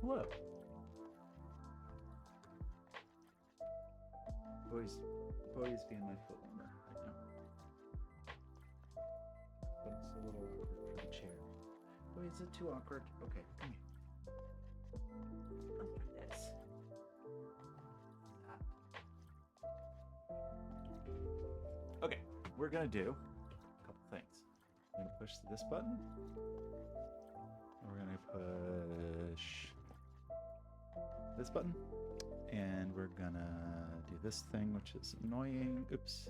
Hello. Boy's being my foot warmer right now. But it's a little awkward for the chair. Boy, is it too awkward? Okay, come here. Look at this. Okay, we're gonna do a couple things. We're gonna push this button. We're gonna push this button. And we're gonna do this thing, which is annoying. Oops.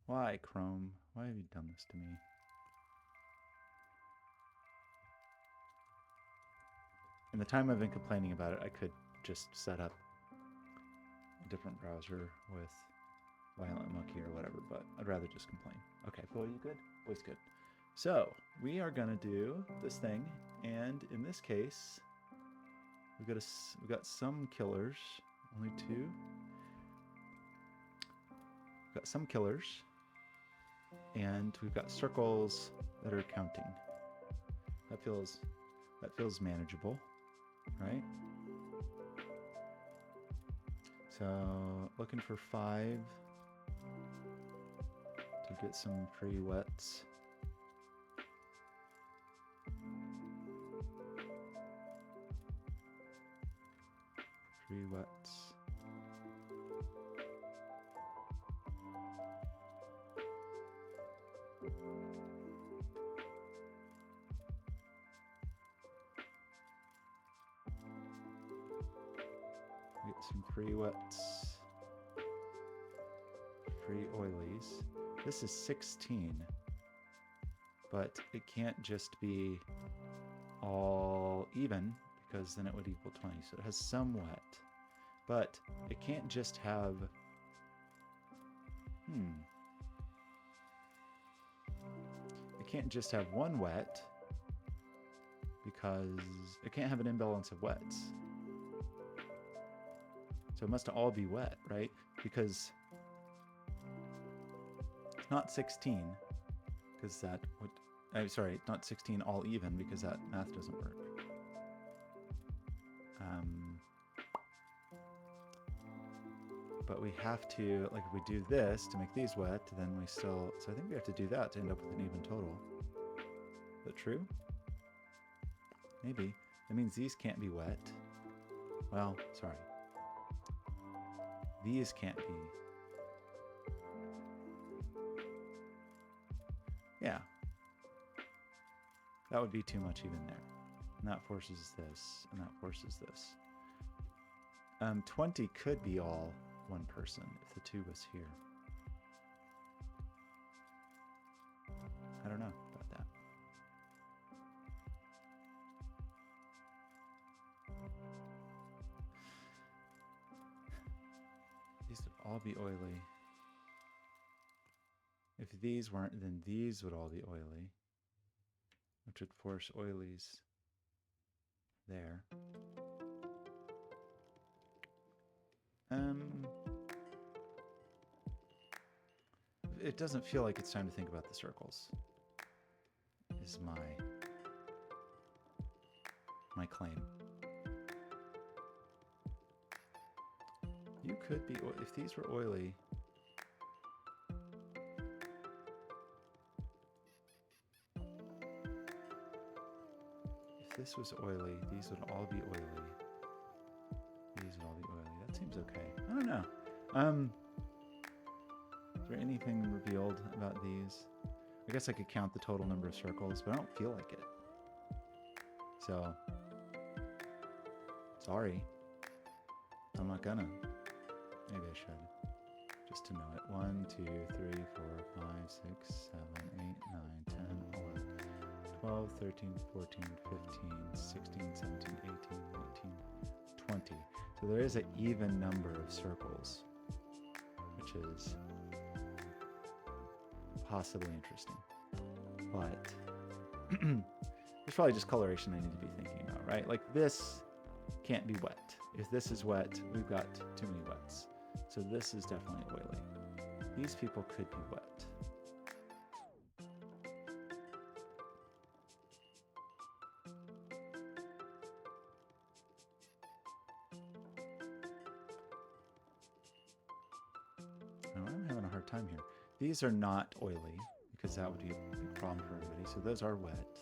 Why, Chrome? Why have you done this to me? In the time I've been complaining about it, I could just set up a different browser with Violent Monkey or whatever, but I'd rather just complain. Okay, boy, you good? Boy's good. So we are gonna do this thing, and in this case, we've got some killers, only two. We've got some killers, and we've got circles that are counting. That feels manageable, right? So looking for 5 to get some free wets. Free wets. Get some free wets. Free oilies. This is 16, but it can't just be all even, because then it would equal 20. So it has some wet, but it can't just have, it can't just have one wet, because it can't have an imbalance of wets. So it must all be wet, right? Because it's not 16, because that would, I'm sorry, not 16 all even, because that math doesn't work. But we have to, like, if we do this to make these wet, then we still, so I think we have to do that to end up with an even total. Is that true? Maybe. That means these can't be wet. Well, sorry. These can't be. Yeah. That would be too much even there. And that forces this, and that forces this. 20 could be all one person if the 2 was here. I don't know about that. These would all be oily. If these weren't, then these would all be oily, which would force oilies there. It doesn't feel like it's time to think about the circles, is my claim. You could be, if these were oily, if this was oily, these would all be oily. These would all be oily. That seems okay. I don't know. Is there anything revealed about these? I guess I could count the total number of circles, but I don't feel like it. So, sorry. I'm not gonna. Maybe I should. Just to know it. 1, 2, 3, 4, 5, 6, 7, 8, 9, 10, 11, 12, 13, 14, 15, 16, 17, 18, 19, 20. So there is an even number of circles, which is possibly interesting. But there's probably just coloration I need to be thinking about, right? Like this can't be wet. If this is wet, we've got too many wets. So this is definitely oily. These people could be wet. time here. These are not oily because that would be a big problem for everybody. So those are wet.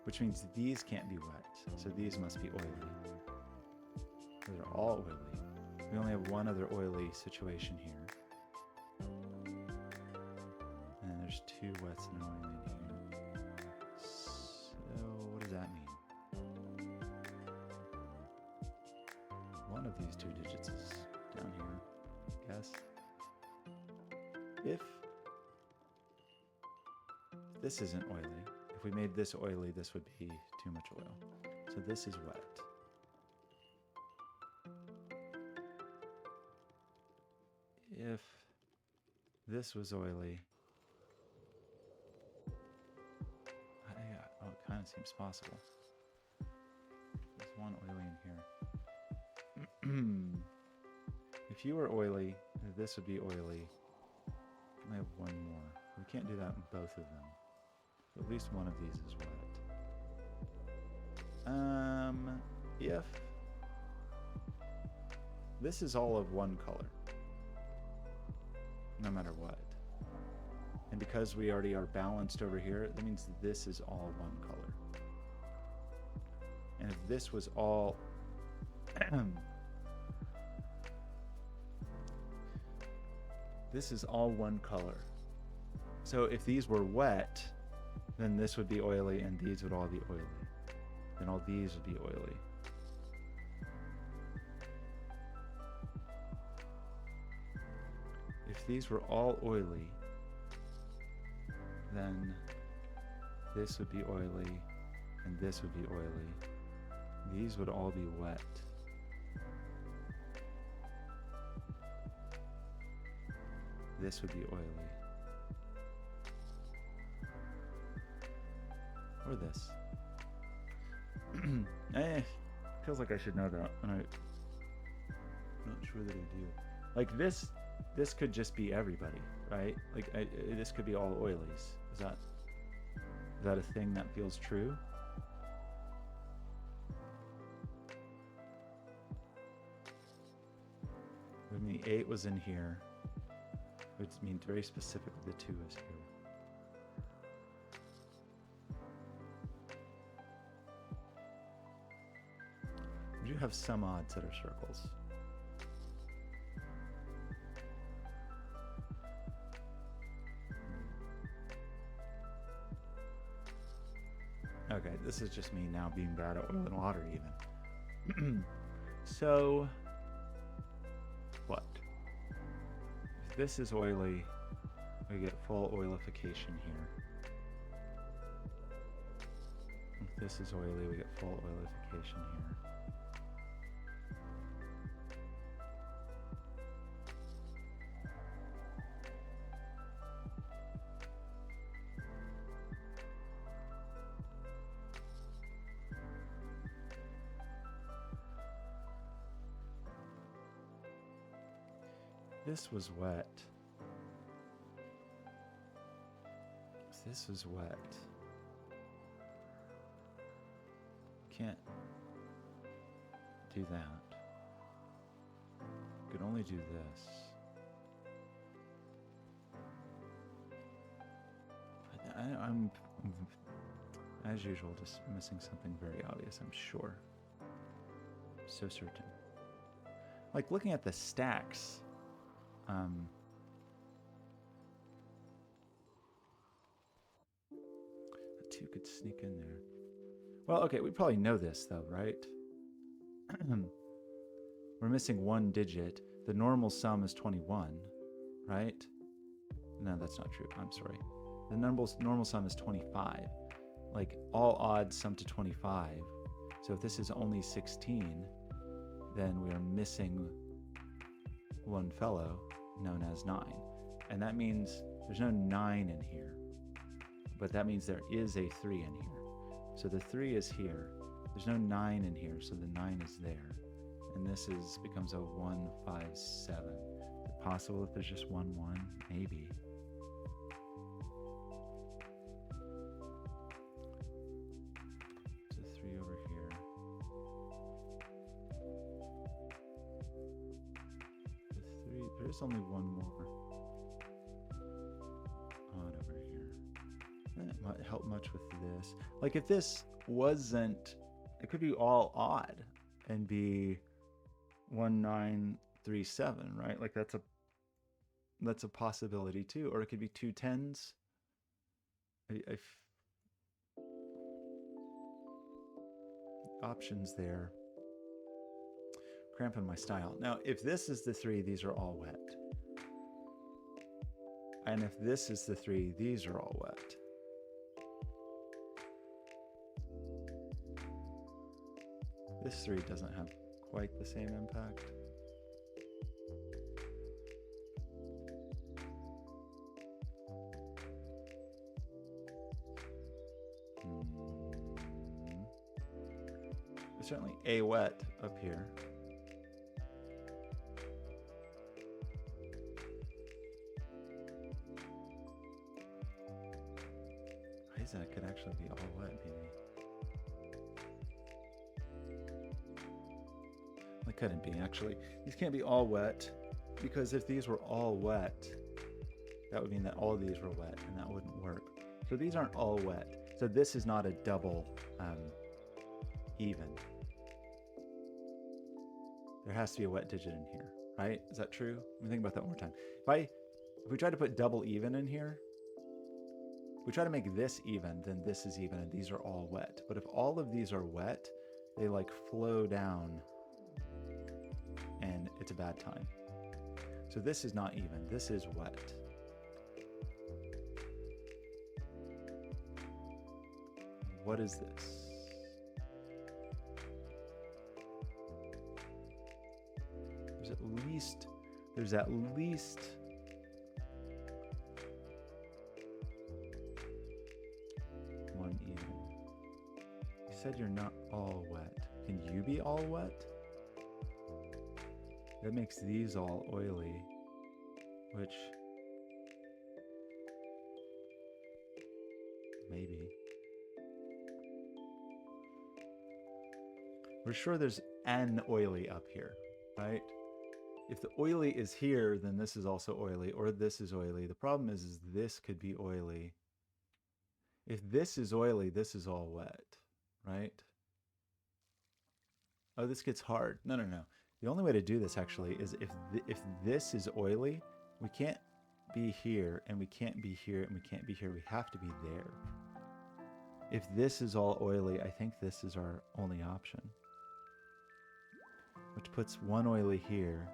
Which means these can't be wet. So these must be oily. Those are all oily. We only have one other oily situation here. And there's two wets and an oily in here. So what does that mean? One of these two digits is down here, I guess. If this isn't oily, if we made this oily, this would be too much oil. So this is wet. If this was oily, it kind of seems possible. There's one oily in here. If you were oily, this would be oily. I have one more. We can't do that in both of them. So at least one of these is wet. If this is all of one color, no matter what, and because we already are balanced over here, that means this is all one color. And if this was all this is all one color. So if these were wet, then this would be oily and these would all be oily. Then all these would be oily. If these were all oily, then this would be oily and this would be oily. These would all be wet. This would be oily. Or this. Feels like I should know that, and I'm not sure that I do. Like this could just be everybody, right? Like this could be all oilies. Is that a thing that feels true? I mean, the 8 was in here, which means very specifically the 2 is here. We do have some odds that are circles. Okay, this is just me now being bad at oil and water even. So, what? If this is oily, we get full oilification here. If this is oily, we get full oilification here. This was wet. This was wet. Can't do that. Could only do this. I'm, as usual, just missing something very obvious, I'm sure. So certain. Like looking at the stacks. The 2 could sneak in there. Well, okay, we probably know this though, right? We're missing 1 digit. The normal sum is 21, right? No, that's not true. I'm sorry. The normal sum is 25. Like all odds sum to 25. So if this is only 16, then we are missing 1 fellow known as 9. And that means there's no 9 in here. But that means there is a 3 in here. So the 3 is here. There's no 9 in here, so the 9 is there. And this becomes a 1, 5, 7. Is it possible if there's just 1, 1? Maybe. There's a 3 over here. The 3 there's only one more odd over here. That might help much with this. Like if this wasn't, it could be all odd and be 1937, right? Like that's a possibility too. Or it could be two tens. Options there. Cramping my style. Now, if this is the 3, these are all wet. And if this is the 3, these are all wet. This 3 doesn't have quite the same impact. There's certainly a wet up here. That could actually be all wet, maybe. It couldn't be, actually. These can't be all wet, because if these were all wet, that would mean that all of these were wet, and that wouldn't work. So these aren't all wet. So this is not a double even. There has to be a wet digit in here, right? Is that true? Let me think about that one more time. If we try to put double even in here, we try to make this even, then this is even, and these are all wet. But if all of these are wet, they like flow down, and it's a bad time. So this is not even, this is wet. What is this? There's at least one even. You said you're not all wet. Can you be all wet? That makes these all oily, which maybe. We're sure there's an oily up here, right? If the oily is here, then this is also oily, or this is oily. The problem is this could be oily. If this is oily, this is all wet, right? Oh, this gets hard. No. The only way to do this actually is if this is oily, we can't be here, and we can't be here, and we can't be here. We have to be there. If this is all oily, I think this is our only option, which puts one oily here.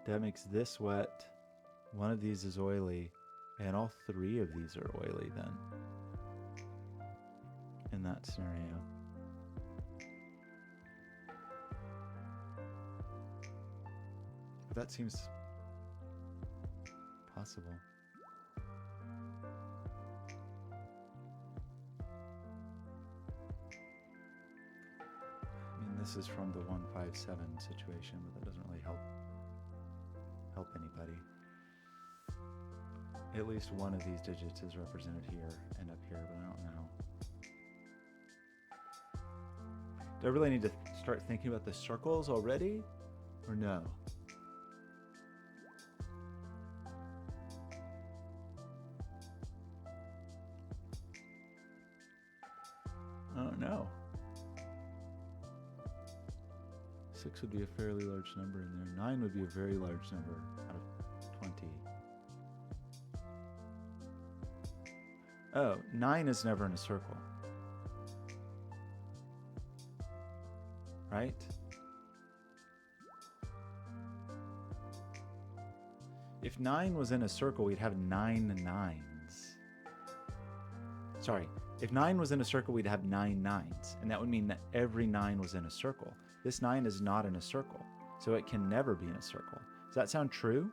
That makes this wet. One of these is oily, and all 3 of these are oily then, in that scenario. But that seems possible. I mean, this is from the 157 situation, but that doesn't really help anybody. At least one of these digits is represented here and up here, but I don't know. Do I really need to start thinking about the circles already, or no? I don't know. 6 would be a fairly large number in there. 9 would be a very large number out of 20. Oh, 9 is never in a circle. Right? If 9 was in a circle, we'd have 9 nines. Sorry, if 9 was in a circle, we'd have 9 nines, and that would mean that every 9 was in a circle. This 9 is not in a circle, so it can never be in a circle. Does that sound true?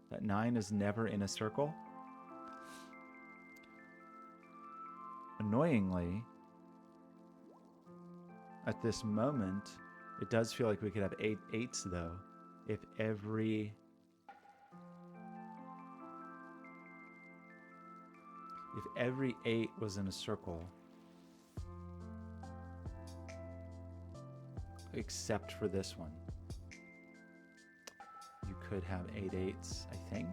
That 9 is never in a circle? Annoyingly, at this moment, it does feel like we could have 8 eights though, if every If every 8 was in a circle, except for this one. You could have 8 8s, I think.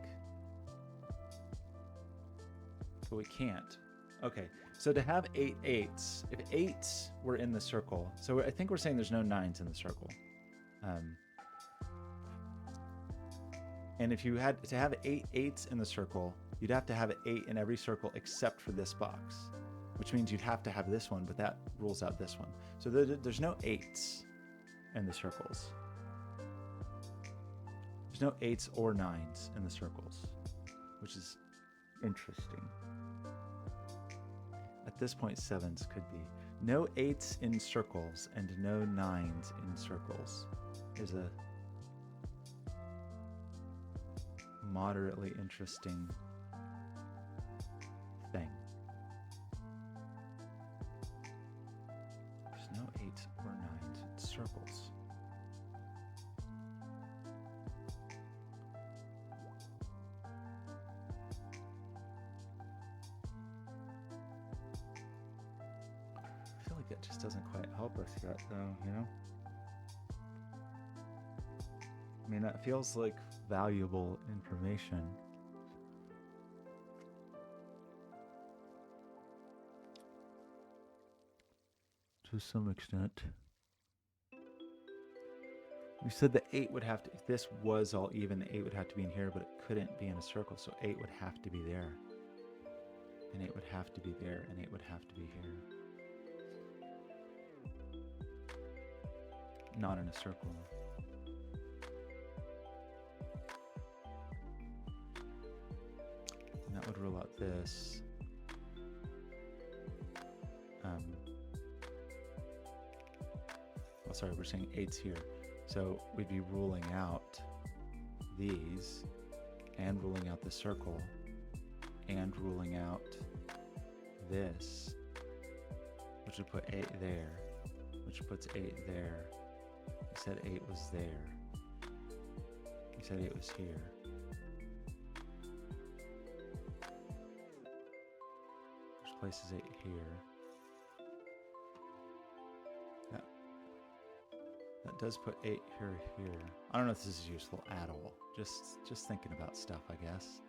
But we can't. Okay, so to have 8 8s, if 8s were in the circle, so I think we're saying there's no 9s in the circle. And if you had to have 8 8s in the circle, you'd have to have an 8 in every circle except for this box, which means you'd have to have this one, but that rules out this one. So there's no 8s in the circles. There's no 8s or 9s in the circles, which is interesting. At this point, 7s could be. No 8s in circles and no 9s in circles is a moderately interesting thing. There's no 8s or 9s in circles. I feel like that just doesn't quite help us yet, though, you know? I mean, that feels like valuable information. To some extent. We said the 8 would have to, if this was all even, the 8 would have to be in here, but it couldn't be in a circle, so 8 would have to be there. And 8 would have to be there, and 8 would have to be here. Not in a circle. And that would rule out this. Oh, sorry, we're saying 8's here. So we'd be ruling out these, and ruling out the circle, and ruling out this, which would put 8 there, which puts 8 there. You said 8 was there. You said 8 was here. Which places 8 here. That does put 8 here. I don't know if this is useful at all. Just thinking about stuff, I guess.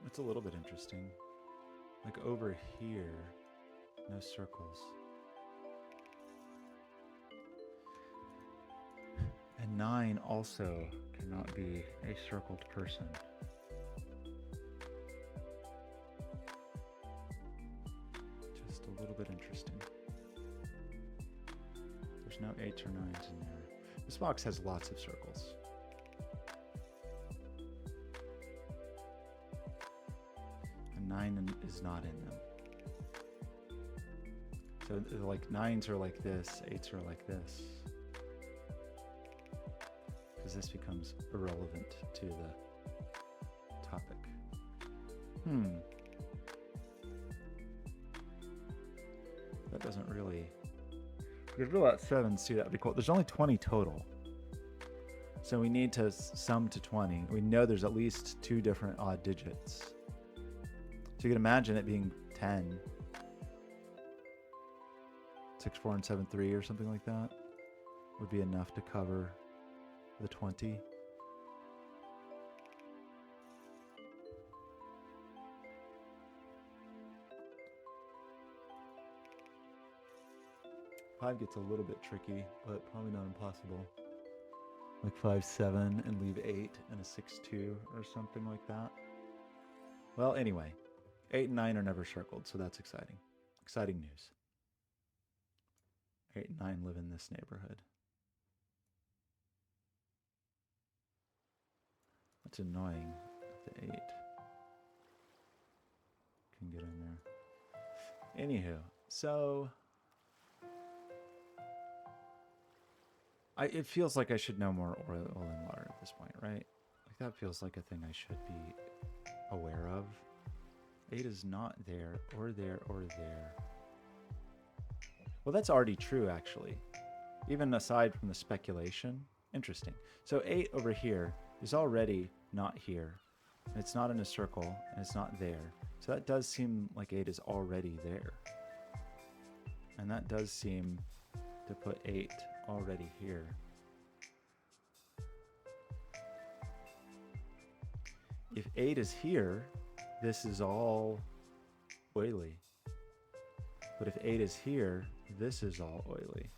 It's a little bit interesting. Like over here, no circles. And 9 also cannot be a circled person. Just a little bit interesting. There's no 8s or 9s in there. This box has lots of circles. And 9 is not in them. So like 9s are like this, 8s are like this. Because this becomes irrelevant to the topic. That doesn't really... We could rule out 7s too, that would be cool. There's only 20 total. So we need to sum to 20. We know there's at least 2 different odd digits. So you can imagine it being 10. 6, 4, and 7, 3 or something like that would be enough to cover the 20. Five gets a little bit tricky, but probably not impossible. Like 5, 7, and leave 8 and a 6, 2 or something like that. Well, anyway, 8 and 9 are never circled, so that's exciting. Exciting news. 8 and 9 live in this neighborhood. That's annoying that the 8 can get in there. Anywho, so... it feels like I should know more oil and water at this point, right? Like that feels like a thing I should be aware of. 8 is not there, or there, or there. Well, that's already true, actually. Even aside from the speculation. Interesting. So 8 over here is already not here. And it's not in a circle, and it's not there. So that does seem like 8 is already there. And that does seem to put 8 already here. If 8 is here, this is all oily. But if 8 is here, this is all oily.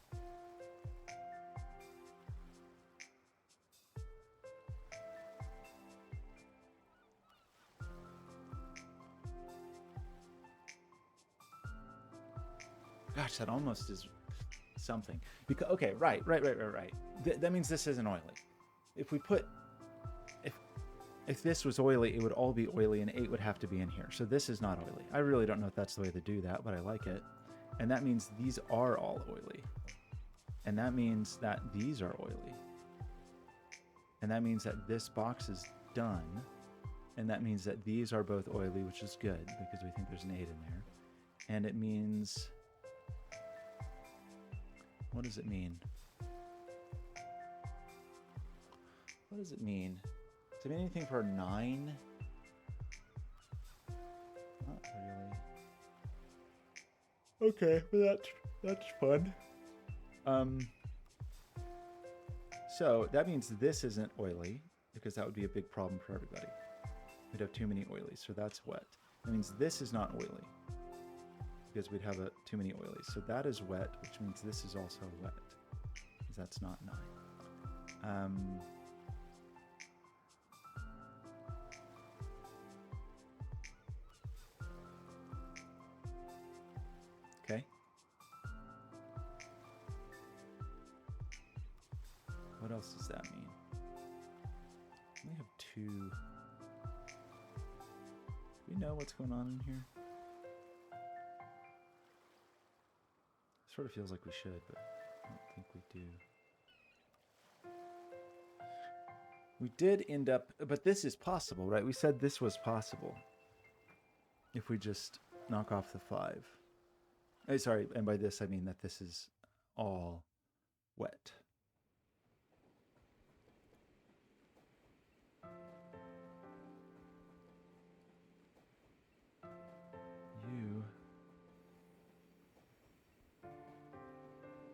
Gosh, that almost is something. Because okay, right. That means this isn't oily. If we put, if this was oily, it would all be oily, and 8 would have to be in here. So this is not oily. I really don't know if that's the way to do that, but I like it. And that means these are all oily. And that means that these are oily. And that means that this box is done. And that means that these are both oily, which is good because we think there's an 8 in there. And it means, what does it mean? What does it mean? Does it mean anything for 9? Not really. Okay, well that's fun. So that means this isn't oily because that would be a big problem for everybody. We'd have too many oilies, so that's wet. That means this is not oily because we'd have too many oilies. So that is wet, which means this is also wet because that's not 9. Okay. What else does that mean? We have 2. Do we know what's going on in here? Sort of feels like we should, but I don't think we do. We did end up, but this is possible, right? We said this was possible if we just knock off the 5. Sorry, and by this I mean that this is all wet.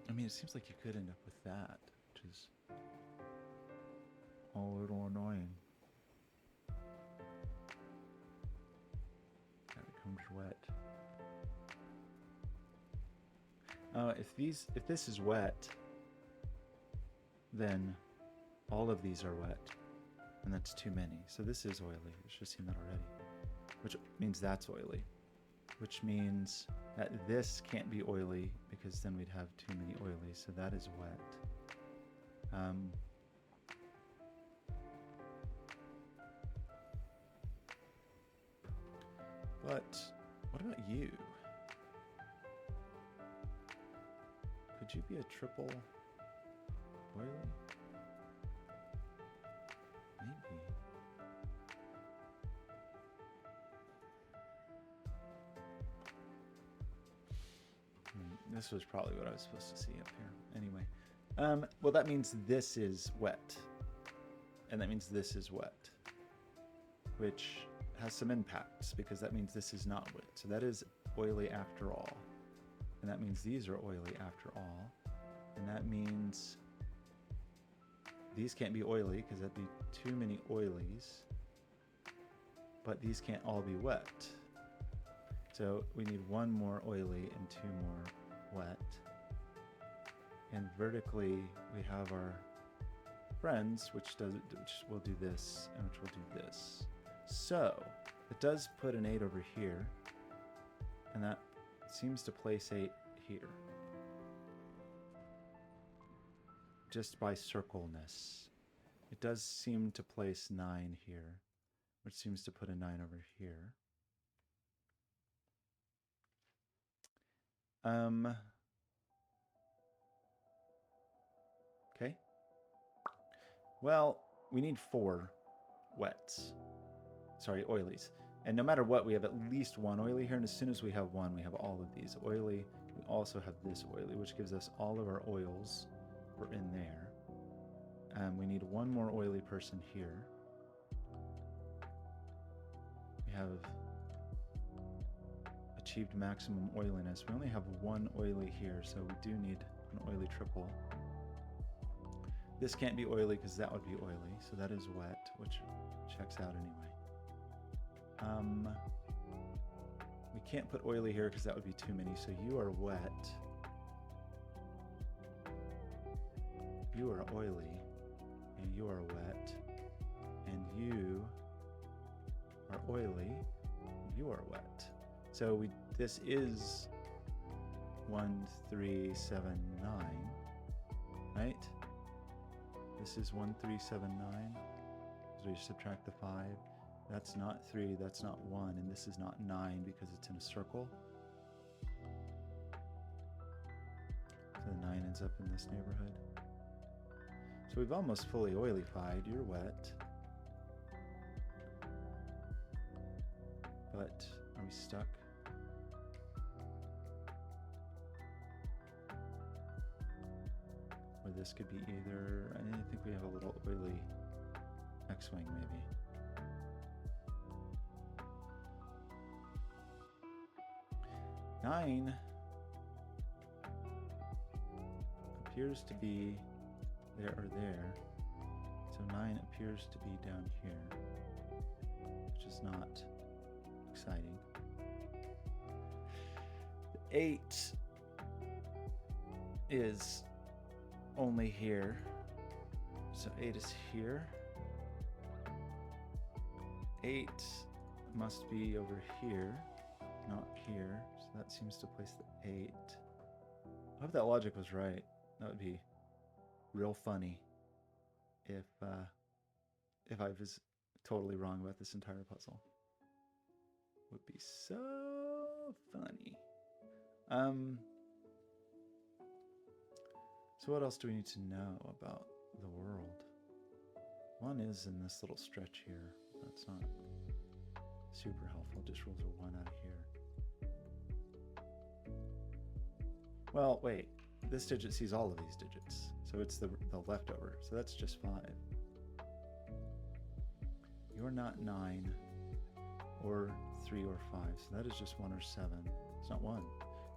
I mean, it seems like you could end up with that, which is a little annoying. That becomes wet. If this is wet, then all of these are wet, and that's too many. So this is oily. We should have seen that already, which means that's oily, which means that this can't be oily because then we'd have too many oilies. So that is wet. But what about you? Could you be a triple oily? Maybe. This was probably what I was supposed to see up here. Anyway. Well, that means this is wet. And that means this is wet. Which has some impacts because that means this is not wet. So that is oily after all. And that means these are oily after all. And that means these can't be oily because that'd be too many oilies. But these can't all be wet. So we need one more oily and 2 more wet. And vertically we have our friends, which will do this and which will do this. So it does put an 8 over here, and that seems to place 8 here. Just by circleness. It does seem to place 9 here, which seems to put a 9 over here. Okay. Well, we need 4 wets. Sorry, oilies. And no matter what, we have at least 1 oily here, and as soon as we have 1, we have all of these oily. We also have this oily, which gives us all of our oils were in there. We need 1 more oily person here. We have a achieved maximum oiliness. We only have one oily here, so we do need an oily triple. This can't be oily because that would be oily, so that is wet, which checks out anyway. We can't put oily here because that would be too many, so you are wet. You are oily, and you are wet, and you are oily, you are wet. So this is 1, 3, 7, 9, right? This is 1, 3, 7, 9. So we subtract the 5. That's not 3, that's not 1, and this is not 9 because it's in a circle. So the 9 ends up in this neighborhood. So we've almost fully oilified. You're wet. But are we stuck? Or this could be either, I think we have a little oily X-wing maybe. Nine appears to be there or there. So 9 appears to be down here, which is not exciting. 8 is only here. So 8 is here. 8 must be over here, not here. So that seems to place the 8. I hope that logic was right. That would be real funny if I was totally wrong about this entire puzzle. Would be so funny. So what else do we need to know about the world? One is in this little stretch here. That's not super helpful. Just rolls a 1 out of here. Well, wait. This digit sees all of these digits. So it's the leftover. So that's just 5. You're not 9 or 3 or 5. So that is just 1 or 7. It's not 1.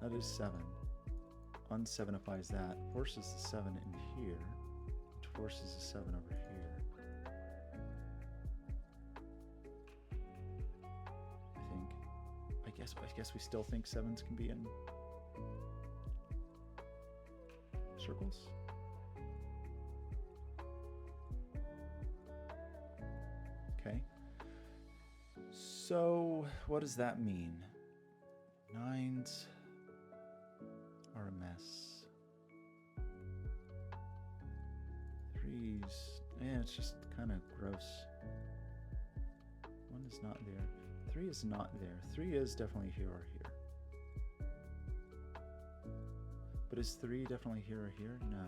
That is 7. Un-7ifies that. Forces the 7 in here. Which forces the 7 over here. I guess we still think 7s can be in circles. Okay. So what does that mean? 9s are a mess. 3s, yeah, it's just kind of gross. 1 is not there. 3 is not there. 3 is definitely here or here. But is 3 definitely here or here? No.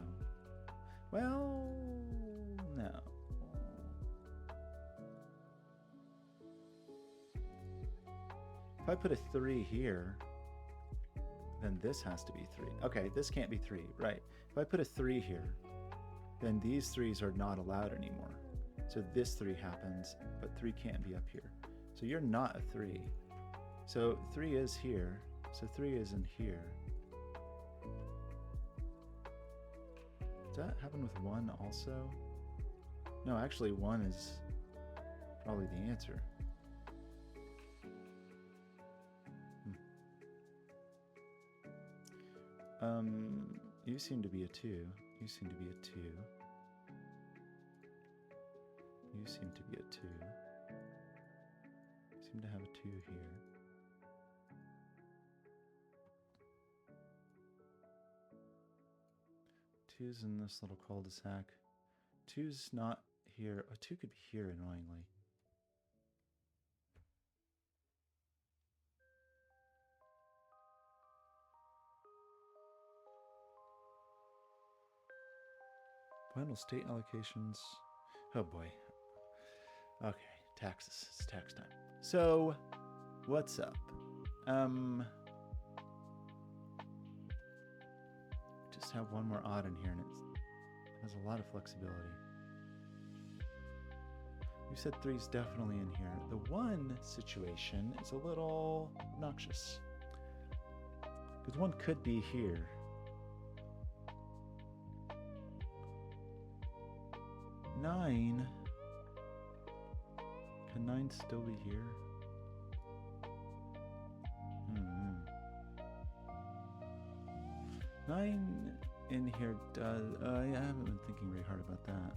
Well, no. If I put a 3 here, then this has to be 3. Okay, this can't be 3, right. If I put a 3 here, then these 3s are not allowed anymore. So this 3 happens, but 3 can't be up here. So you're not a 3. So 3 is here. So 3 is in here. Does that happen with 1 also? No, actually 1 is probably the answer. You seem to be a 2. You seem to be a 2. You seem to be a 2. You seem to have a 2 here. Two's in this little cul-de-sac. 2's not here. A 2 could be here, annoyingly. Final state allocations. Oh boy. Okay, taxes. It's tax time. So, what's up? Just have one more odd in here, and it has a lot of flexibility. You said 3's definitely in here. The 1 situation is a little obnoxious. Because one could be here. Nine. Can 9 still be here? Hmm. 9 in here does... yeah, I haven't been thinking very hard about that.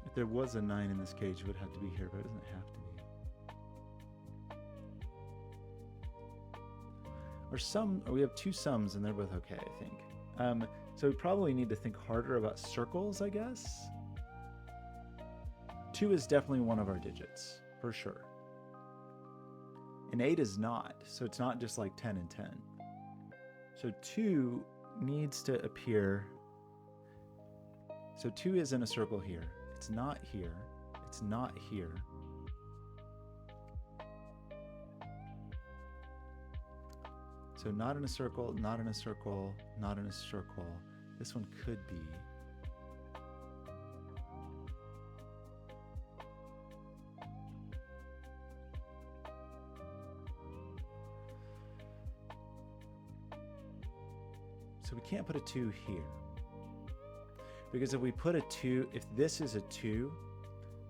If there was a 9 in this cage, it would have to be here, but it doesn't have to be. Or we have 2 sums, and they're both okay, I think. So we probably need to think harder about circles, I guess. 2 is definitely one of our digits, for sure. And 8 is not, so it's not just like 10 and 10. So 2 needs to appear. So 2 is in a circle here. It's not here. It's not here. So not in a circle, not in a circle, not in a circle. This one could be. So we can't put a 2 here. Because if we put a 2, if this is a 2,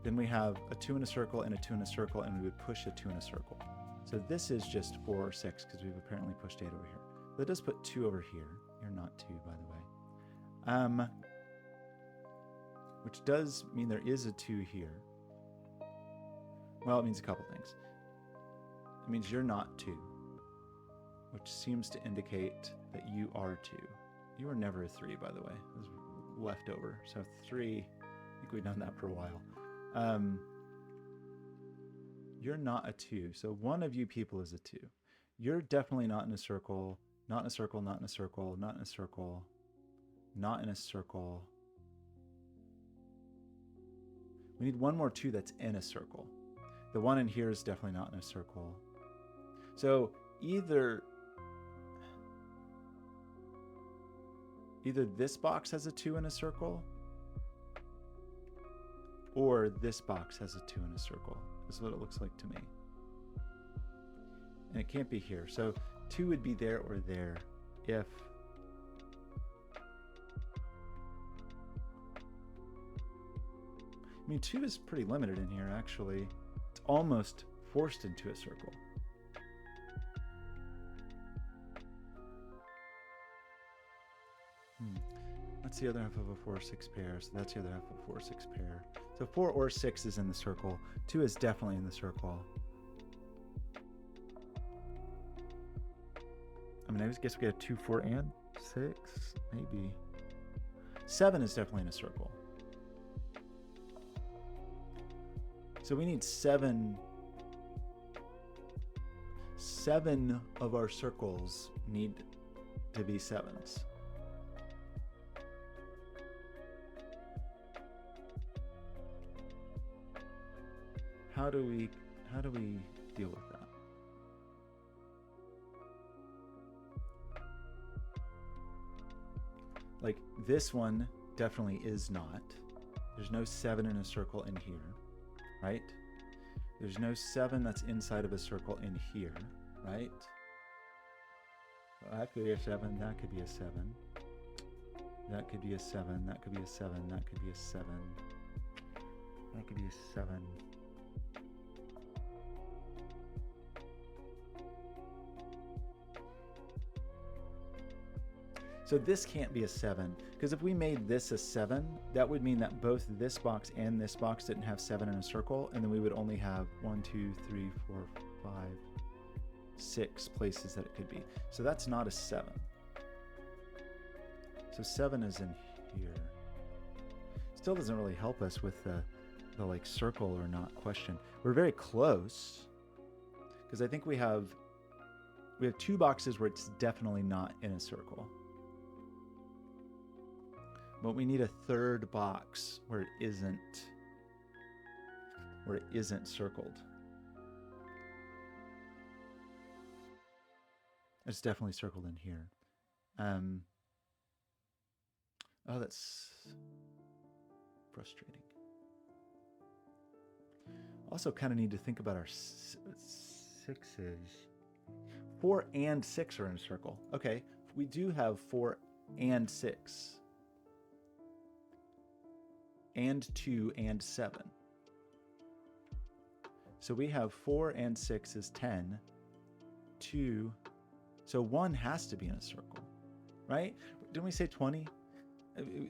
then we have a 2 in a circle and a 2 in a circle, and we would push a 2 in a circle. So this is just 4 or 6 because we've apparently pushed 8 over here. That does put 2 over here. You're not 2, by the way. Which does mean there is a 2 here. Well, it means a couple things. It means you're not 2, which seems to indicate that you are 2. You were never a 3, by the way. It was left over. So 3, I think we've done that for a while. You're not a 2. So one of you people is a 2. You're definitely not in a circle, not in a circle, not in a circle, not in a circle, not in a circle. We need one more 2 that's in a circle. The one in here is definitely not in a circle. So either this box has a 2 in a circle, or this box has a 2 in a circle. This is what it looks like to me. And it can't be here. So 2 would be there or there if I mean 2 is pretty limited in here actually. It's almost forced into a circle. That's the other half of a 4-6 pair, so that's the other half of a 4-6 pair. So 4 or 6 is in the circle. 2 is definitely in the circle. I mean, I guess we got 2, 4, and 6, maybe. 7 is definitely in a circle. So we need 7. 7 of our circles need to be 7s. How do we deal with that? Like this one definitely is not. There's no 7 in a circle in here, right? There's no 7 that's inside of a circle in here, right? Well, that could be a 7, that could be a 7. That could be a 7, that could be a 7, that could be a 7. That could be a 7. So this can't be a 7, because if we made this a 7, that would mean that both this box and this box didn't have 7 in a circle, and then we would only have 1, 2, 3, 4, 5, 6 places that it could be. So that's not a 7. So 7 is in here. Still doesn't really help us with the like circle or not question. We're very close, because I think we have 2 boxes where it's definitely not in a circle. But we need a 3rd box where it isn't circled. It's definitely circled in here. Oh, that's frustrating. Also kind of need to think about our 6s. 4 and 6 are in a circle. Okay, we do have 4 and 6. And 2 and 7. So we have 4 and 6 is 10. 2. So 1 has to be in a circle, right? Didn't we say 20?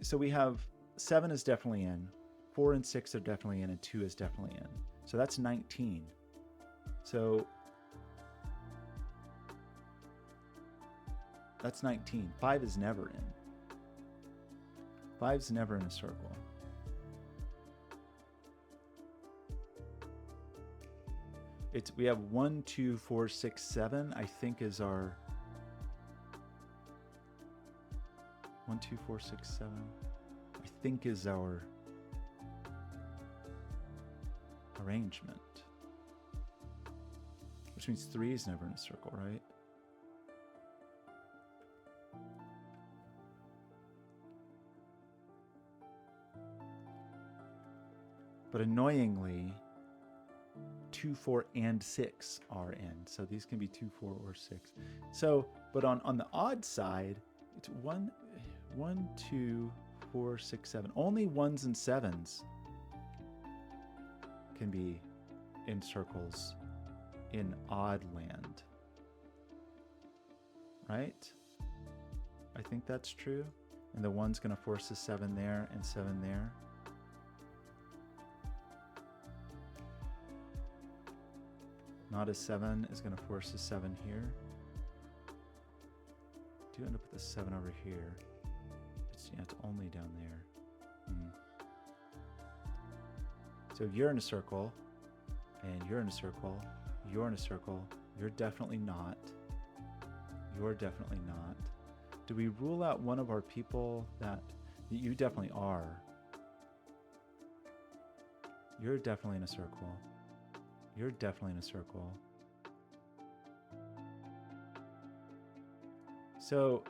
So we have 7 is definitely in. 4 and 6 are definitely in, and 2 is definitely in. So that's 19. So that's 19. 5 is never in. 5's never in a circle. We have 1, 2, 4, 6, 7, I think is our 1, 2, 4, 6, 7, I think is our arrangement. Which means 3 is never in a circle, right? But annoyingly, 2, 4, and 6 are in. So these can be 2, 4, or 6. So, but on the odd side, it's 1, 2, 4, 6, 7. Only 1s and 7s can be in circles in odd land. Right? I think that's true. And the 1's going to force a 7 there and 7 there. Not a 7 is going to force a 7 here. Do end up with a 7 over here. It's only down there. So you're in a circle, and you're in a circle, you're in a circle, you're definitely not. You're definitely not. Do we rule out one of our people that you definitely are? You're definitely in a circle. You're definitely in a circle. So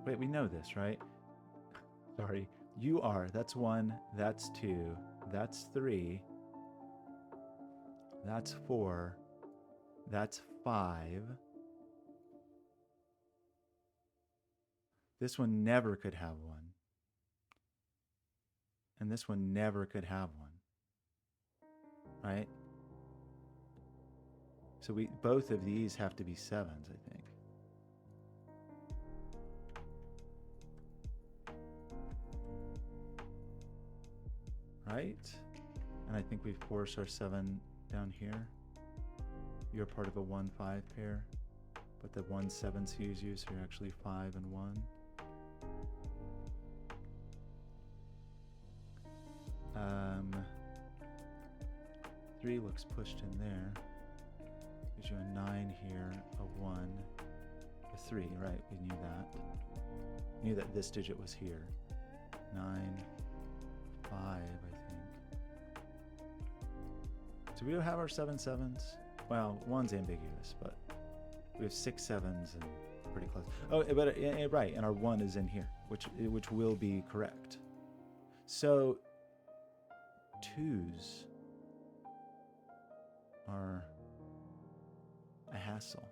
wait, we know this, right? Sorry. You are. That's 1. That's 2. That's 3. That's 4. That's 5. This one never could have 1. And this one never could have 1. Right? So both of these have to be 7s, I think. Right? And I think we force our 7 down here. You're part of a 1-5 pair, but the 1-7 sees you, so you're actually 5 and 1. 3 looks pushed in there. Gives you a 9 here, a 1, a 3, right? We knew that. We knew that this digit was here. 9, 5, I think. So we don't have our 7-7s. Well, 1's ambiguous, but we have 6 7s and pretty close. Oh, but right, and our 1 is in here, which will be correct. So 2s are a hassle.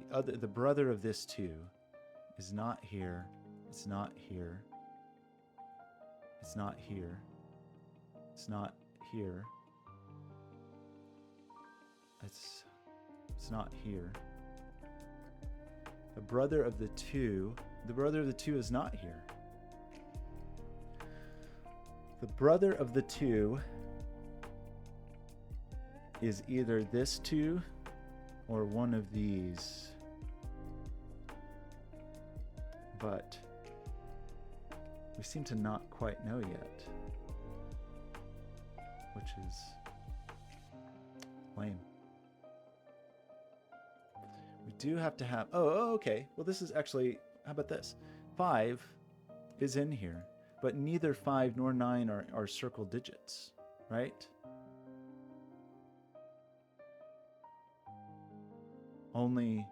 The brother of this 2 is not here. It's not here. It's not here. It's not here. It's not here. The brother of the 2 is not here. The brother of the 2 is either this 2 or one of these. But we seem to not quite know yet, which is lame. We do have to have, okay. Well, this is actually, how about this? 5 is in here, but neither 5 nor 9 are circle digits, right? Only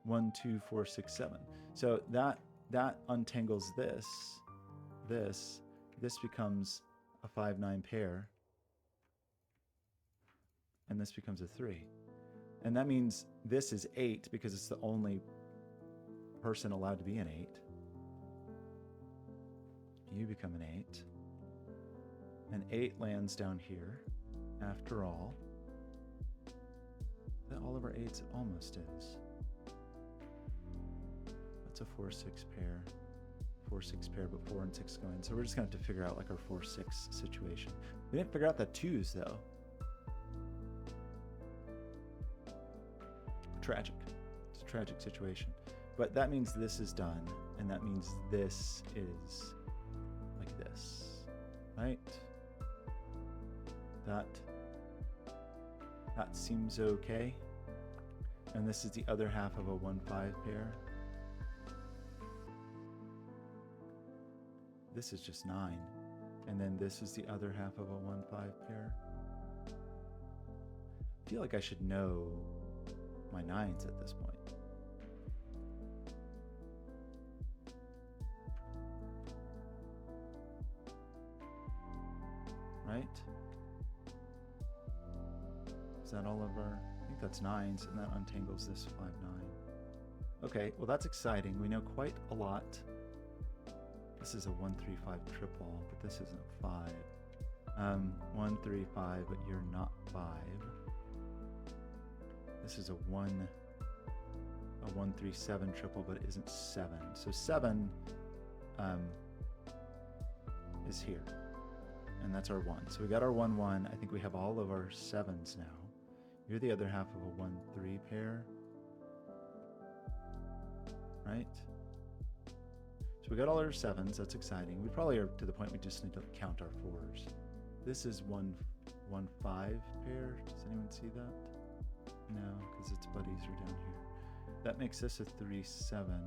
1, 2, 4, 6, 7. So that untangles this. This becomes a 5, 9 pair. And this becomes a 3. And that means this is 8 because it's the only person allowed to be an 8. You become an 8. And 8 lands down here. After all, that all of our 8s it almost is. That's a 4, 6 pair. 4, 6 pair, but 4 and 6 go in. So we're just gonna have to figure out like our 4, 6 situation. We didn't figure out the 2s though. Tragic. It's a tragic situation. But that means this is done, and that means this is like this, right? That seems okay. And this is the other half of a 1, 5 pair. This is just 9. And then this is the other half of a 1, 5 pair. I feel like I should know my 9s at this point. Right? Is that all of our... I think that's 9s, and that untangles this 5, 9. Okay, well that's exciting. We know quite a lot. This is a 1, 3, 5 triple, but this isn't a 5. 1, 3, 5, but you're not 5. This is a 1, 3, 7 triple, but it isn't 7. So 7 is here, and that's our 1. So we got our 1, 1. I think we have all of our 7s now. You're the other half of a 1, 3 pair, right? So we got all our 7s. That's exciting. We probably are to the point we just need to count our 4s. This is 1, 1, 5 pair. Does anyone see that? No, because its buddies are down here. That makes this a 3, 7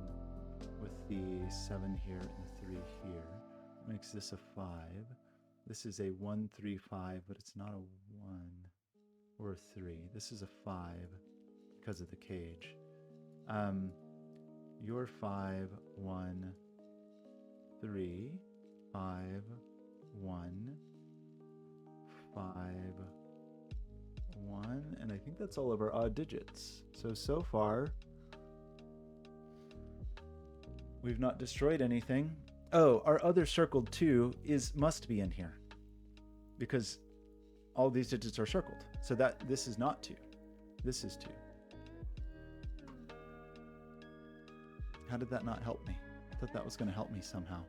with the 7 here and the 3 here. That makes this a 5. This is a 1, 3, 5, but it's not a 1 or a 3. This is a 5 because of the cage. You're 5, 1, 3, 5, 1, 5, 1, and I think that's all of our odd digits. So far, we've not destroyed anything. Oh, our other circled 2 must be in here because all these digits are circled. So this is not 2. This is 2. How did that not help me? I thought that was going to help me somehow.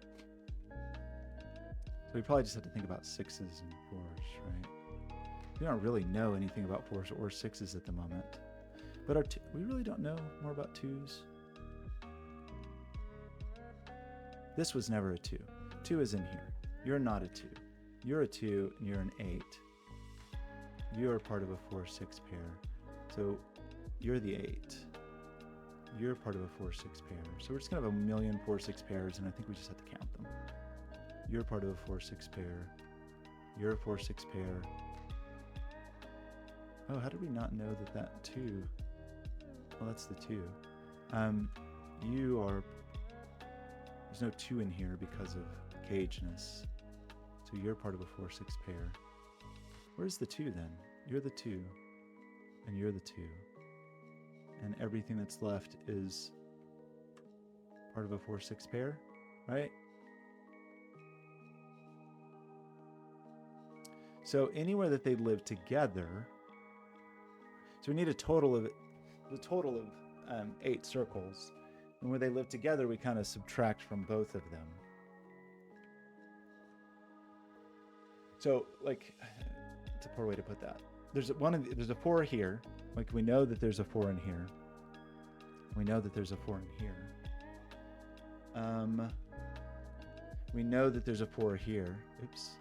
So we probably just have to think about 6s and 4s, right? We don't really know anything about 4s or 6s at the moment. But we really don't know more about 2s. This was never a 2. 2 is in here. You're not a 2. You're a 2 and you're an 8. You're part of a 4, 6 pair. So you're the 8. You're part of a 4, 6 pair. So we're just going to have a million 4, 6 pairs, and I think we just have to count them. You're part of a 4, 6 pair. You're a 4, 6 pair. Oh, how did we not know that 2? Well, that's the 2. You are... There's no 2 in here because of cageness. So you're part of a 4, 6 pair. Where's the 2 then? You're the 2. And you're the 2. And everything that's left is part of a 4, 6 pair, right? So anywhere that they live together, so we need a total of 8 circles. And where they live together, we kind of subtract from both of them. So, like, it's a poor way to put that. There's a 4 here. Like, we know that there's a 4 in here. We know that there's a 4 in here. We know that there's a 4 here. Oops.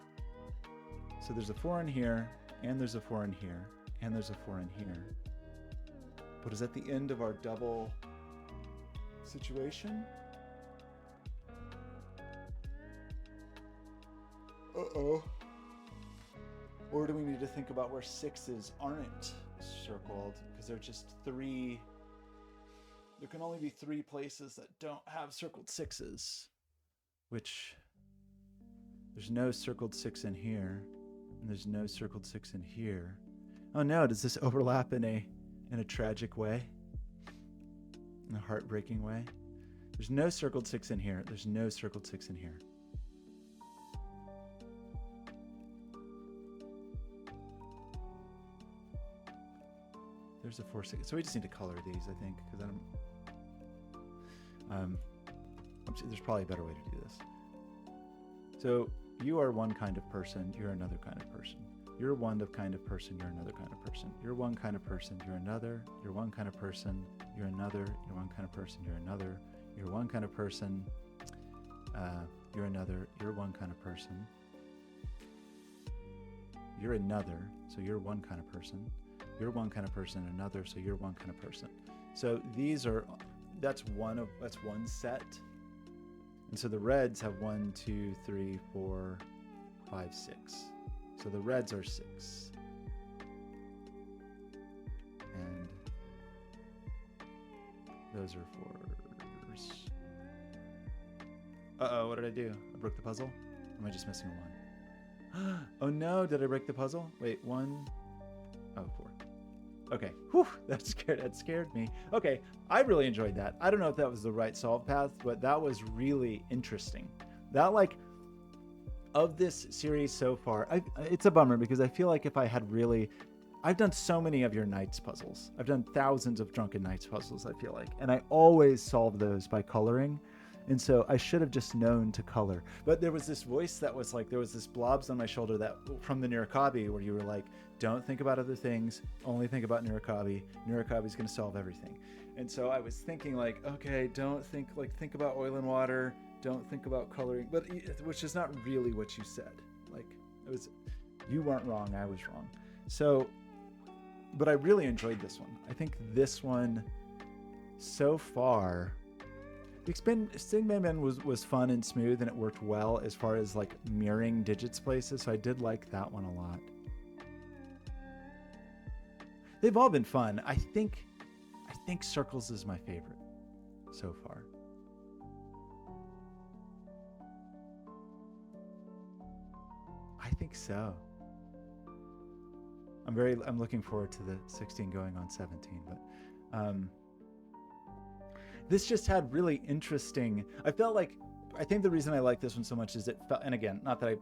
So there's a 4 in here, and there's a 4 in here, and there's a 4 in here. But is that the end of our double situation? Uh-oh. Or do we need to think about where 6s aren't circled because they're just 3 there can only be 3 places that don't have circled 6s, which there's no circled 6 in here, and there's no circled 6 in here. Oh no, does this overlap in a tragic way? In a heartbreaking way? There's no circled 6 in here. There's no circled 6 in here. There's a 4, 6. So we just need to color these, I think, because there's probably a better way to do this. So you are one kind of person, you're another kind of person. You're one kind of person, you're another kind of person. You're one kind of person, you're another. You're one kind of person, you're another. You're one kind of person, you're another. You're one kind of person, you're another. You're one kind of person. You're another, so you're one kind of person. You're one kind of person, another, so you're one kind of person. So that's one set. And so the reds have 1, 2, 3, 4, 5, 6. So the reds are 6. And those are 4s. Uh-oh, what did I do? I broke the puzzle? Or am I just missing a 1? Oh no, did I break the puzzle? Wait, 1. Oh, 4. Okay, whew, that scared me. Okay, I really enjoyed that. I don't know if that was the right solve path, but that was really interesting. That, like, of this series so far, it's a bummer because I feel like if I had really, I've done so many of your Knights puzzles. I've done thousands of Drunken Knights puzzles, I feel like, and I always solve those by coloring. And so I should have just known to color. But there was this voice that was like, there was this blobs on my shoulder that from the Nirakabi where you were like, don't think about other things, only think about Nirakabi. Nirakabi's going to solve everything. And so I was thinking like, okay, don't think, like, think about oil and water, don't think about coloring, but which is not really what you said. Like, it was, you weren't wrong, I was wrong. So, but I really enjoyed this one. I think this one so far, the Stingman was fun and smooth, and it worked well as far as like mirroring digits places. So I did like that one a lot. They've all been fun. I think Circles is my favorite so far. I think so. I'm looking forward to the 16 going on 17, but this just had really interesting, I think the reason I like this one so much is it felt, and again, not that I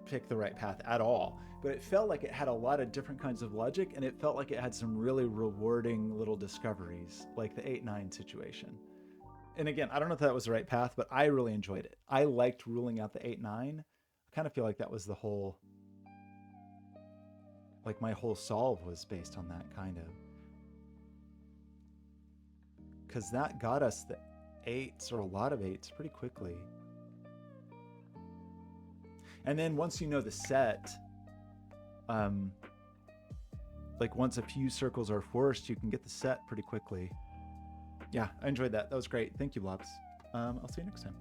picked the right path at all, but it felt like it had a lot of different kinds of logic, and it felt like it had some really rewarding little discoveries, like the 8-9 situation. And again, I don't know if that was the right path, but I really enjoyed it. I liked ruling out the 8-9. I kind of feel like that was the whole, like my whole solve was based on that kind of. Because that got us the 8s, or a lot of 8s, pretty quickly. And then once you know the set, like once a few circles are forced, you can get the set pretty quickly. Yeah, I enjoyed that. That was great. Thank you, Blobz. I'll see you next time.